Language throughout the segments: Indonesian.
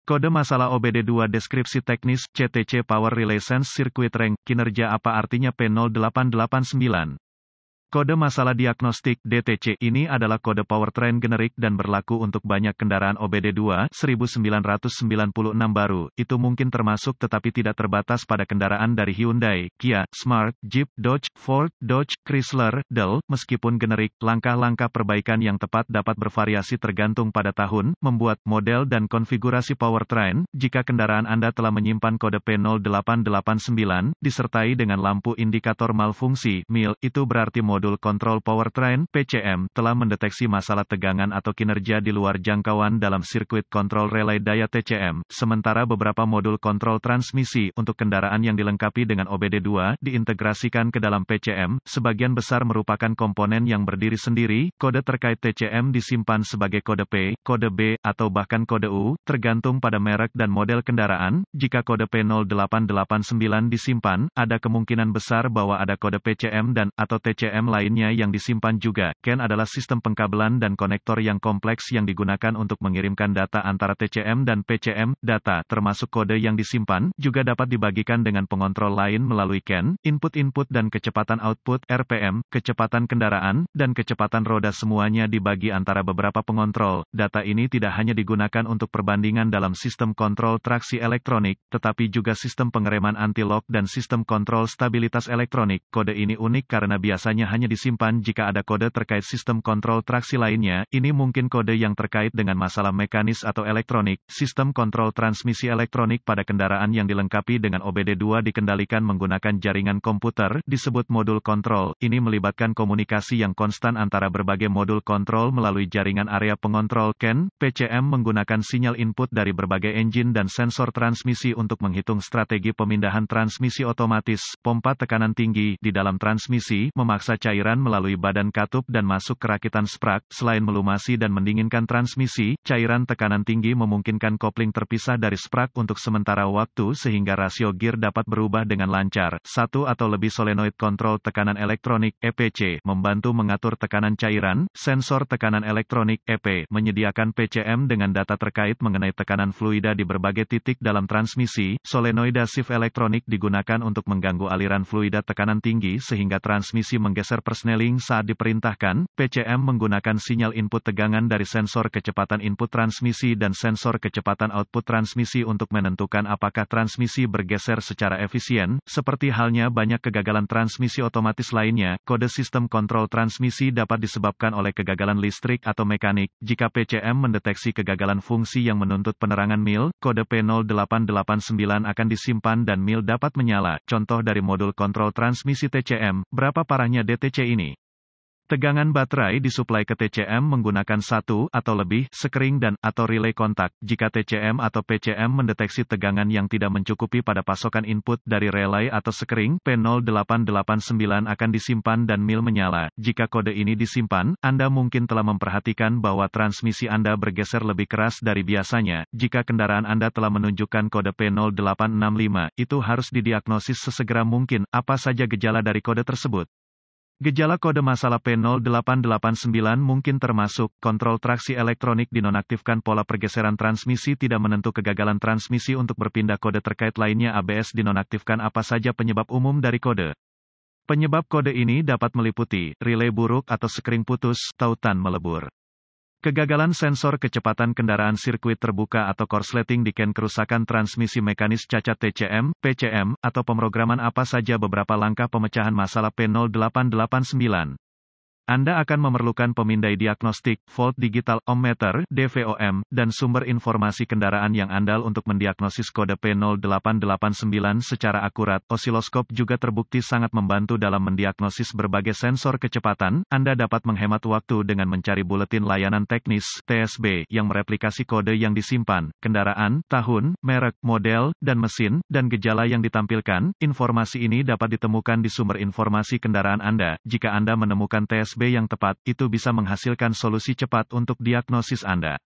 Kode masalah OBD2 Deskripsi teknis CTC Power Relay Sense Circuit Rank. Kinerja apa artinya P0889? Kode masalah diagnostik DTC ini adalah kode powertrain generik dan berlaku untuk banyak kendaraan OBD2 1996 baru. Itu mungkin termasuk tetapi tidak terbatas pada kendaraan dari Hyundai, Kia, Smart, Jeep, Dodge, Ford, Dodge, Chrysler, Dell. Meskipun generik, langkah-langkah perbaikan yang tepat dapat bervariasi tergantung pada tahun, membuat, model dan konfigurasi powertrain. Jika kendaraan Anda telah menyimpan kode P0889 disertai dengan lampu indikator malfungsi (MIL), itu berarti modul kontrol powertrain (PCM) telah mendeteksi masalah tegangan atau kinerja di luar jangkauan dalam sirkuit kontrol relay daya TCM. Sementara beberapa modul kontrol transmisi untuk kendaraan yang dilengkapi dengan OBD2 diintegrasikan ke dalam PCM, sebagian besar merupakan komponen yang berdiri sendiri. Kode terkait TCM disimpan sebagai kode P, kode B, atau bahkan kode U, tergantung pada merek dan model kendaraan. Jika kode P0889 disimpan, ada kemungkinan besar bahwa ada kode PCM dan atau TCM lainnya yang disimpan juga. CAN adalah sistem pengkabelan dan konektor yang kompleks yang digunakan untuk mengirimkan data antara TCM dan PCM. Data, termasuk kode yang disimpan, juga dapat dibagikan dengan pengontrol lain melalui CAN. Input-input dan kecepatan output (RPM), kecepatan kendaraan, dan kecepatan roda semuanya dibagi antara beberapa pengontrol. Data ini tidak hanya digunakan untuk perbandingan dalam sistem kontrol traksi elektronik, tetapi juga sistem pengereman anti-lock dan sistem kontrol stabilitas elektronik. Kode ini unik karena biasanya hanya disimpan jika ada kode terkait sistem kontrol traksi lainnya. Ini mungkin kode yang terkait dengan masalah mekanis atau elektronik. Sistem kontrol transmisi elektronik pada kendaraan yang dilengkapi dengan OBD2 dikendalikan menggunakan jaringan komputer, disebut modul kontrol. Ini melibatkan komunikasi yang konstan antara berbagai modul kontrol melalui jaringan area pengontrol. CAN, PCM menggunakan sinyal input dari berbagai engine dan sensor transmisi untuk menghitung strategi pemindahan transmisi otomatis. Pompa tekanan tinggi di dalam transmisi memaksa cairan melalui badan katup dan masuk ke rakitan sprak. Selain melumasi dan mendinginkan transmisi, cairan tekanan tinggi memungkinkan kopling terpisah dari sprak untuk sementara waktu sehingga rasio gear dapat berubah dengan lancar. Satu atau lebih solenoid kontrol tekanan elektronik (EPC) membantu mengatur tekanan cairan. Sensor tekanan elektronik (EP) menyediakan PCM dengan data terkait mengenai tekanan fluida di berbagai titik dalam transmisi. Solenoida shift elektronik digunakan untuk mengganggu aliran fluida tekanan tinggi sehingga transmisi menggeser persneling saat diperintahkan. PCM menggunakan sinyal input tegangan dari sensor kecepatan input transmisi dan sensor kecepatan output transmisi untuk menentukan apakah transmisi bergeser secara efisien. Seperti halnya banyak kegagalan transmisi otomatis lainnya, kode sistem kontrol transmisi dapat disebabkan oleh kegagalan listrik atau mekanik. Jika PCM mendeteksi kegagalan fungsi yang menuntut penerangan MIL, kode P0889 akan disimpan dan MIL dapat menyala. Contoh dari modul kontrol transmisi TCM. Berapa parahnya DTC ini? Tegangan baterai disuplai ke TCM menggunakan satu atau lebih sekring dan atau relay kontak. Jika TCM atau PCM mendeteksi tegangan yang tidak mencukupi pada pasokan input dari relay atau sekring, P0889 akan disimpan dan MIL menyala. Jika kode ini disimpan, Anda mungkin telah memperhatikan bahwa transmisi Anda bergeser lebih keras dari biasanya. Jika kendaraan Anda telah menunjukkan kode P0865, itu harus didiagnosis sesegera mungkin. Apa saja gejala dari kode tersebut? Gejala kode masalah P0889 mungkin termasuk, kontrol traksi elektronik dinonaktifkan, pola pergeseran transmisi tidak menentu, kegagalan transmisi untuk berpindah, kode terkait lainnya ABS dinonaktifkan. Apa saja penyebab umum dari kode? Penyebab kode ini dapat meliputi, relay buruk atau sekring putus, tautan melebur. Kegagalan sensor kecepatan kendaraan sirkuit terbuka atau korsleting di CAN, kerusakan transmisi mekanis, cacat TCM, PCM, atau pemrograman. Apa saja beberapa langkah pemecahan masalah P0889? Anda akan memerlukan pemindai diagnostik, volt digital, ohmmeter, DVOM, dan sumber informasi kendaraan yang andal untuk mendiagnosis kode P0889 secara akurat. Osiloskop juga terbukti sangat membantu dalam mendiagnosis berbagai sensor kecepatan. Anda dapat menghemat waktu dengan mencari buletin layanan teknis (TSB) yang mereplikasi kode yang disimpan, kendaraan, tahun, merek, model, dan mesin, dan gejala yang ditampilkan. Informasi ini dapat ditemukan di sumber informasi kendaraan Anda. Jika Anda menemukan TSB yang tepat, itu bisa menghasilkan solusi cepat untuk diagnosis Anda.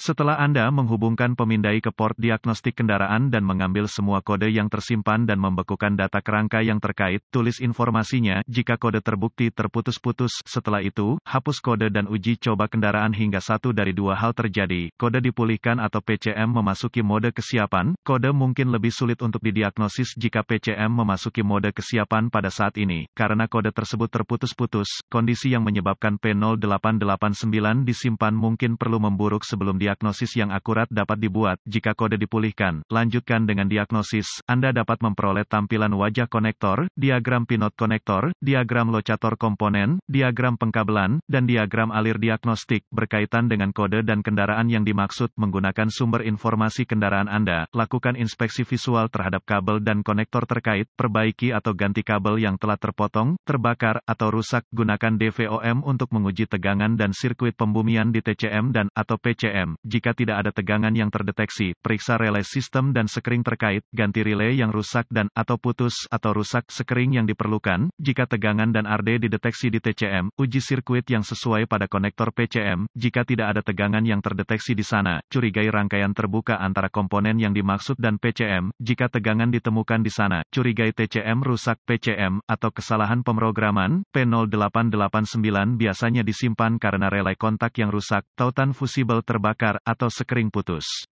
Setelah Anda menghubungkan pemindai ke port diagnostik kendaraan dan mengambil semua kode yang tersimpan dan membekukan data kerangka yang terkait, tulis informasinya jika kode terbukti terputus-putus. Setelah itu, hapus kode dan uji coba kendaraan hingga satu dari dua hal terjadi. Kode dipulihkan atau PCM memasuki mode kesiapan. Kode mungkin lebih sulit untuk didiagnosis jika PCM memasuki mode kesiapan pada saat ini. Karena kode tersebut terputus-putus, kondisi yang menyebabkan P0889 disimpan mungkin perlu memburuk sebelum diagnosis yang akurat dapat dibuat. Jika kode dipulihkan, lanjutkan dengan diagnosis. Anda dapat memperoleh tampilan wajah konektor, diagram pinot konektor, diagram locator komponen, diagram pengkabelan, dan diagram alir diagnostik berkaitan dengan kode dan kendaraan yang dimaksud. Menggunakan sumber informasi kendaraan Anda, lakukan inspeksi visual terhadap kabel dan konektor terkait, perbaiki atau ganti kabel yang telah terpotong, terbakar, atau rusak. Gunakan DVOM untuk menguji tegangan dan sirkuit pembumian di TCM dan atau PCM. Jika tidak ada tegangan yang terdeteksi, periksa relay sistem dan sekring terkait, ganti relay yang rusak dan atau putus atau rusak, sekring yang diperlukan. Jika tegangan dan RD dideteksi di TCM, uji sirkuit yang sesuai pada konektor PCM. Jika tidak ada tegangan yang terdeteksi di sana, curigai rangkaian terbuka antara komponen yang dimaksud dan PCM. Jika tegangan ditemukan di sana, curigai TCM rusak, PCM, atau kesalahan pemrograman. P0889 biasanya disimpan karena relay kontak yang rusak, tautan fusibel terbakar, atau sekring putus.